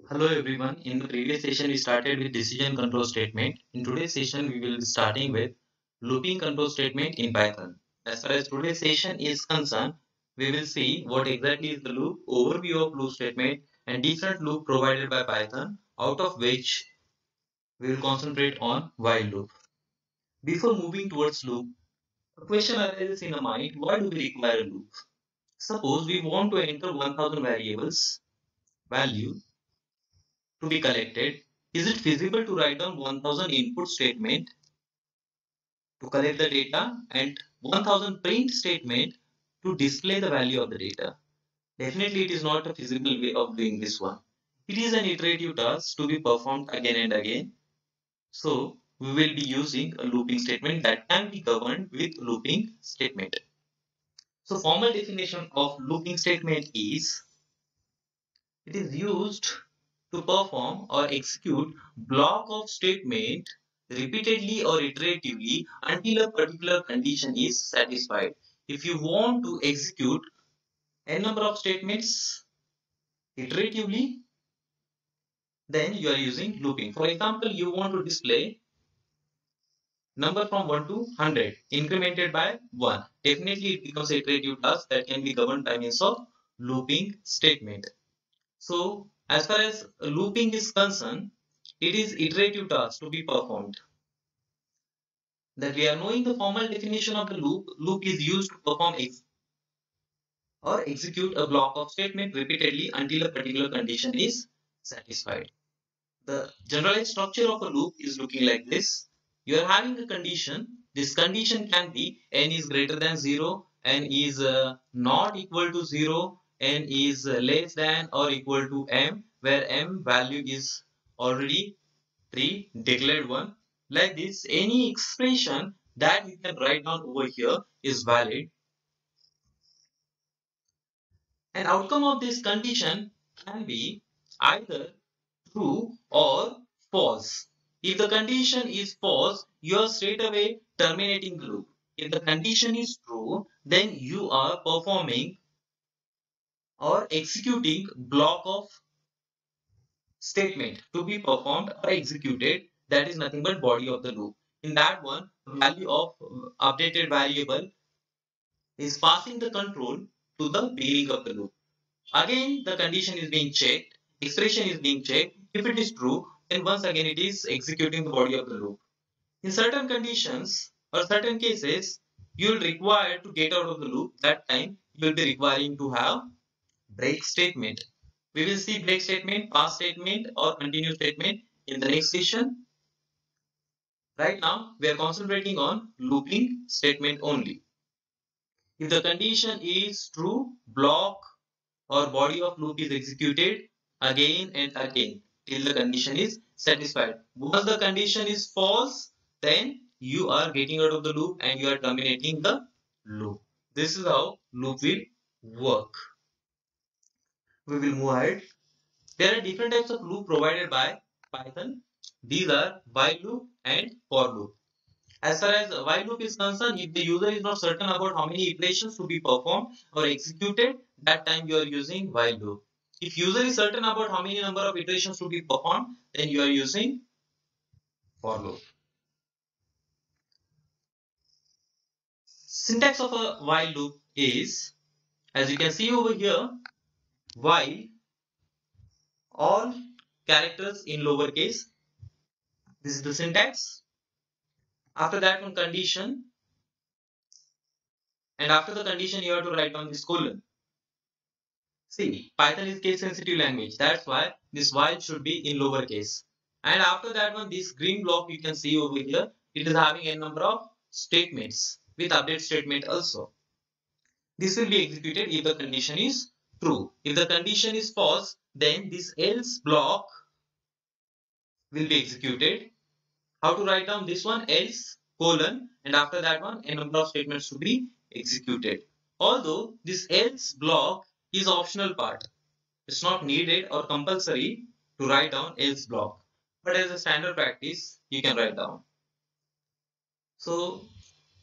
Hello everyone. In the previous session, we started with decision control statement. In today's session, we will be starting with looping control statement in Python. As far as today's session is concerned, we will see what exactly is the loop, overview of loop statement, and different loop provided by Python, out of which we will concentrate on while loop. Before moving towards loop, a question arises in the mind: why do we require a loop? Suppose we want to enter 1000 variables value to be collected. Is it feasible to write down 1000 input statement to collect the data and 1000 print statement to display the value of the data? Definitely it is not a feasible way of doing this one. It is an iterative task to be performed again and again. So we will be using a looping statement that can be governed with looping statement. So formal definition of looping statement is: it is used to perform or execute block of statement repeatedly or iteratively until a particular condition is satisfied. If you want to execute n number of statements iteratively, then you are using looping. For example, you want to display number from 1 to 100 incremented by 1. Definitely it becomes a iterative task that can be governed by means of looping statement. So as far as looping is concerned, it is iterative task to be performed. That we are knowing the formal definition of the loop. Loop is used to perform or execute a block of statement repeatedly until a particular condition is satisfied. The generalized structure of a loop is looking like this. You are having a condition. This condition can be n is greater than 0, n is not equal to 0, n is less than or equal to m, where m value is already 3, declared 1. Like this, any expression that we can write down over here is valid. An outcome of this condition can be either true or false. If the condition is false, you are straight away terminating the loop. If the condition is true, then you are performing or executing block of statement to be performed or executed. That is nothing but body of the loop. In that one, value of updated variable is passing the control to the beginning of the loop. Again, the condition is being checked, expression is being checked. If it is true, then once again it is executing the body of the loop. In certain conditions or certain cases, you will require to get out of the loop. That time you will be requiring to have break statement. We will see break statement, pass statement or continue statement in the next session. Right now, we are concentrating on looping statement only. If the condition is true, block or body of loop is executed again and again till the condition is satisfied. Once the condition is false, then you are getting out of the loop and you are terminating the loop. This is how loop will work. We will move ahead. There are different types of loop provided by Python. These are while loop and for loop. As far as while loop is concerned, if the user is not certain about how many iterations to be performed or executed, that time you are using while loop. If user is certain about how many number of iterations to be performed, then you are using for loop. Syntax of a while loop is, as you can see over here, while all characters in lowercase. This is the syntax. After that one condition, and after the condition you have to write down this colon. See, Python is case sensitive language. That's why this while should be in lowercase. And after that one, this green block you can see over here, it is having a number of statements with update statement also. This will be executed if the condition is true. If the condition is false, then this else block will be executed. How to write down this one? Else colon, and after that one, a number of statements to be executed. Although this else block is optional part, it's not needed or compulsory to write down else block, but as a standard practice you can write down. So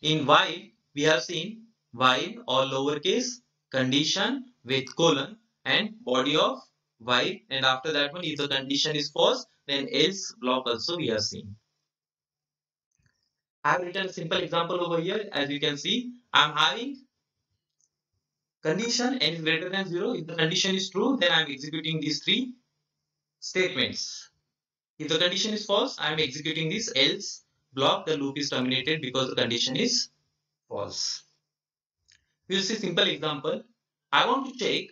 in while we have seen while all lowercase, condition with colon, and body of while, and after that one, if the condition is false, then else block also we are seeing. I have written a simple example over here. As you can see, I am having condition n is greater than 0. If the condition is true, then I am executing these three statements. If the condition is false, I am executing this else block. The loop is terminated because the condition is false. We will see simple example. I want to check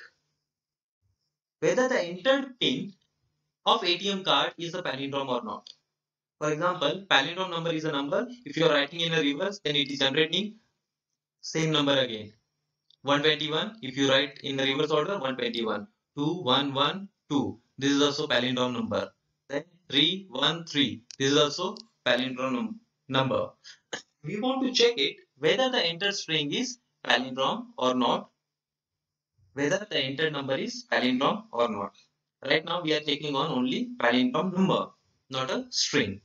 whether the entered PIN of ATM card is a palindrome or not. For example, palindrome number is a number. If you are writing in a reverse, then it is generating same number again. 121. If you write in the reverse order, 121. 211 2. This is also palindrome number. Then 313. This is also palindrome number. We want to check it whether the entered string is palindrome or not. Whether the entered number is palindrome or not. Right now we are taking on only palindrome number, not a string.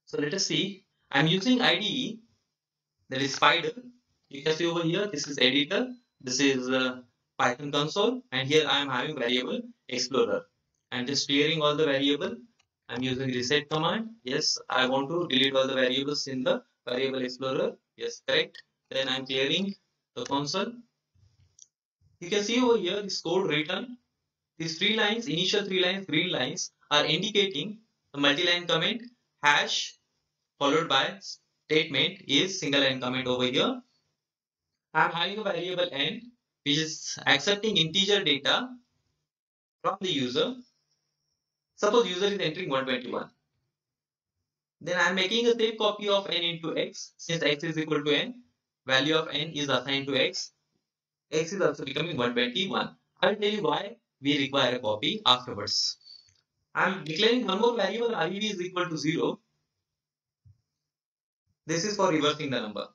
So let us see. I am using IDE, that is Spider. You can see over here, this is editor, this is Python console, and here I am having variable explorer. I am just clearing all the variable. I am using reset command. Yes, I want to delete all the variables in the variable explorer. Yes, correct. Then I am clearing the console. You can see over here this code written. These three lines, initial three lines, green lines, are indicating the multi-line comment. Hash followed by statement is single line comment over here. I am having a variable n which is accepting integer data from the user. Suppose user is entering 121. Then I am making a safe copy of n into x. Since x is equal to n, value of n is assigned to x. X is also becoming 121. I will tell you why we require a copy afterwards. I am declaring one more variable, rev is equal to 0. This is for reversing the number.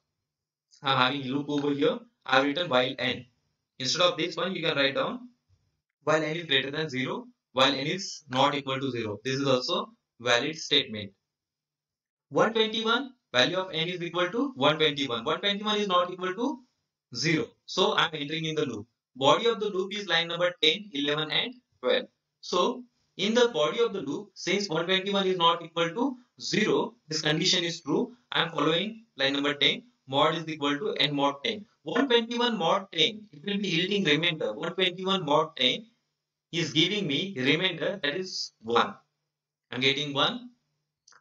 I am having loop over here. I have written while n. Instead of this one, you can write down while n is greater than 0, while n is not equal to 0. This is also valid statement. 121, value of n is equal to 121. 121 is not equal to 0. So I am entering in the loop. Body of the loop is line number 10, 11 and 12. So in the body of the loop, since 121 is not equal to 0, this condition is true. I am following line number 10. Mod is equal to n mod 10. 121 mod 10, it will be yielding remainder. 121 mod 10 is giving me remainder, that is 1. I am getting 1.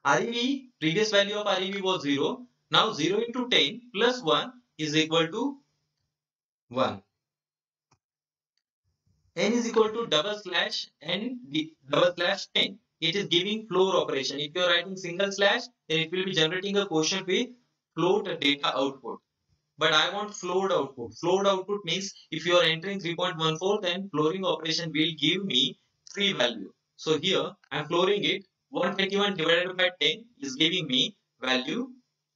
REV, previous value of REV was 0. Now 0 into 10 plus 1 is equal to 1. N is equal to double slash n double slash 10. It is giving floor operation. If you are writing single slash, then it will be generating a quotient with float data output. But I want float output. Float output means if you are entering 3.14, then flooring operation will give me 3 value. So here I am flooring it. 121 divided by 10 is giving me value.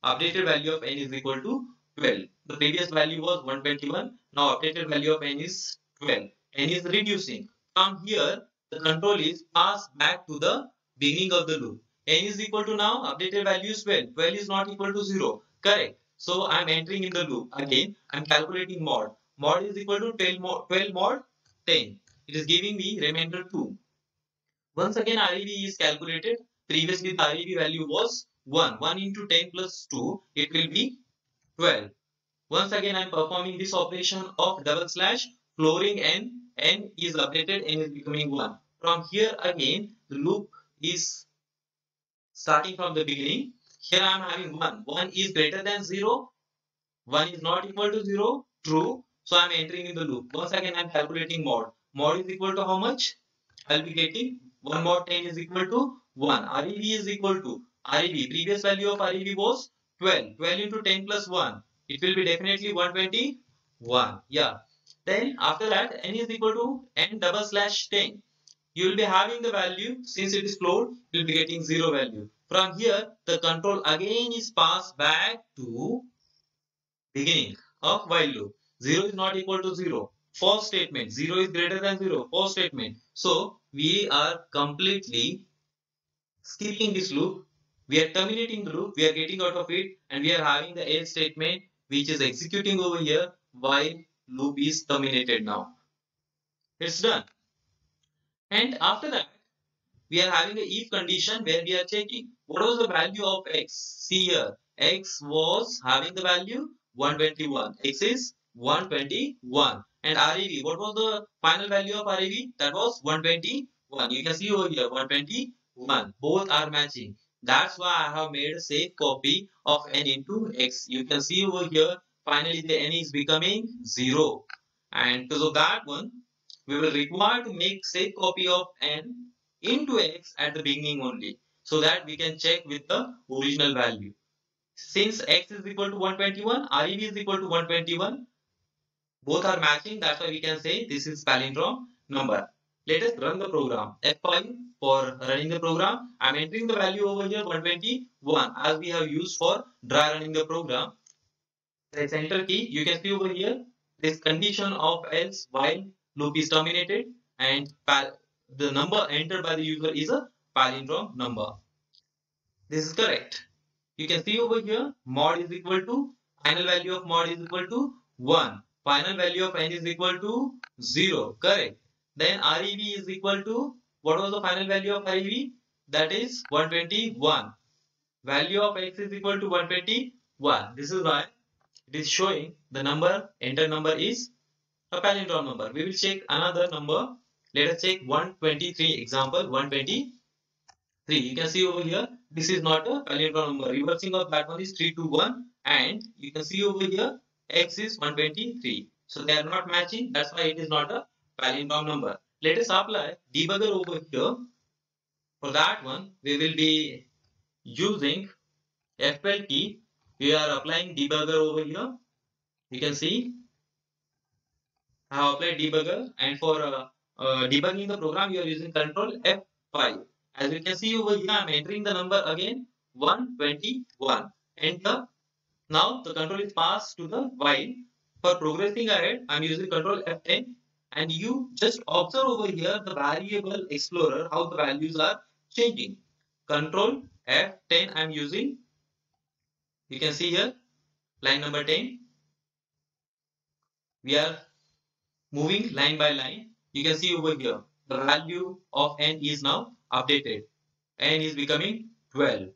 Updated value of n is equal to 12. The previous value was 121. Now updated value of n is 12. N is reducing. From here, the control is passed back to the beginning of the loop. N is equal to now updated value is 12. 12 is not equal to 0. Correct. So I am entering in the loop. Again, I am calculating mod. Mod is equal to 12 mod 10. It is giving me remainder 2. Once again, REV is calculated. Previously, the REV value was 1. 1 into 10 plus 2, it will be 12. Once again, I am performing this operation of double slash flooring n. N is updated, n is becoming 1. From here again, the loop is starting from the beginning. Here I am having 1. 1 is greater than 0. 1 is not equal to 0. True. So I am entering in the loop. Once again, I am calculating mod. Mod is equal to how much? I will be getting 1 mod 10 is equal to 1. REV is equal to REV. Previous value of REV was 12. 12 into 10 plus 1. It will be definitely 121. Yeah. Then after that, n is equal to n double slash 10. You will be having the value, since it is float, you will be getting 0 value. From here, the control again is passed back to beginning of while loop. 0 is not equal to 0. False statement. 0 is greater than 0. False statement. So we are completely skipping this loop. We are terminating the loop. We are getting out of it, and we are having the else statement which is executing over here while loop is terminated now. It's done. And after that, we are having a if condition where we are checking what was the value of x. See here, x was having the value 121. X is 121. And REV, what was the final value of REV? That was 121. You can see over here 121. Both are matching. That's why I have made a safe copy of n into x. You can see over here finally the n is becoming 0. And because of that one, we will require to make safe copy of n into x at the beginning only, so that we can check with the original value. Since x is equal to 121, REV is equal to 121, both are matching, that's why we can say this is palindrome number. Let us run the program. F5 for running the program. I'm entering the value over here 121 as we have used for dry running the program. Press enter key. You can see over here this condition of else while loop is terminated, and the number entered by the user is a palindrome number. This is correct. You can see over here mod is equal to, final value of mod is equal to 1. Final value of n is equal to 0. Correct. Then REV is equal to, what was the final value of REV? That is 121. Value of x is equal to 121. This is why it is showing the number, enter number is a palindrome number. We will check another number. Let us check 123 example 123. You can see over here this is not a palindrome number. Reversing of that one is 321, and you can see over here x is 123. So they are not matching. That's why it is not a palindrome number. Let us apply debugger over here. For that one, we will be using F12 key. We are applying debugger over here. You can see I have applied debugger, and for debugging the program, you are using Control F5. As you can see over here, I am entering the number again 121. Enter. Now the control is passed to the while. For progressing ahead, I am using Control F10, and you just observe over here the variable explorer how the values are changing. Control F10 I am using. You can see here line number 10. We are moving line by line. You can see over here the value of n is now updated. N is becoming 12.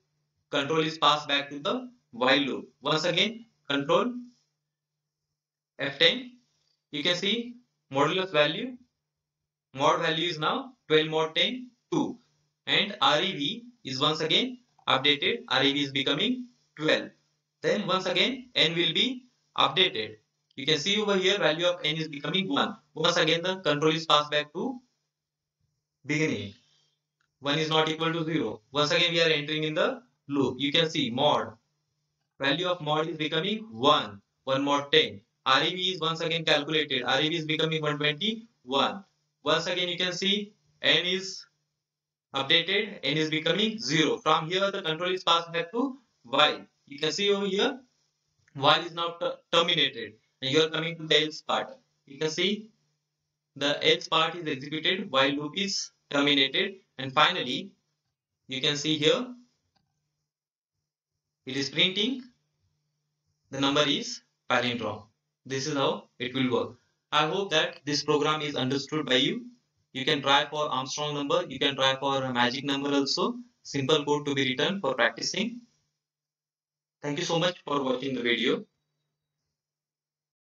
Control is passed back to the while loop. Once again, Control F10. You can see modulus value. Mod value is now 12 mod 10 2. And REV is once again updated. REV is becoming 12. Then once again n will be updated. You can see over here value of n is becoming 1. Once again the control is passed back to beginning. 1 is not equal to 0. Once again we are entering in the loop. You can see mod. Value of mod is becoming 1. 1 mod 10. REV is once again calculated. REV is becoming 121. Once again you can see n is updated. N is becoming 0. From here the control is passed back to while. You can see over here while is now terminated. And you are coming to the else part. You can see the else part is executed while loop is terminated, and finally you can see here it is printing the number is palindrome. This is how it will work. I hope that this program is understood by you. You can try for Armstrong number, you can try for a magic number also. Simple code to be written for practicing. Thank you so much for watching the video.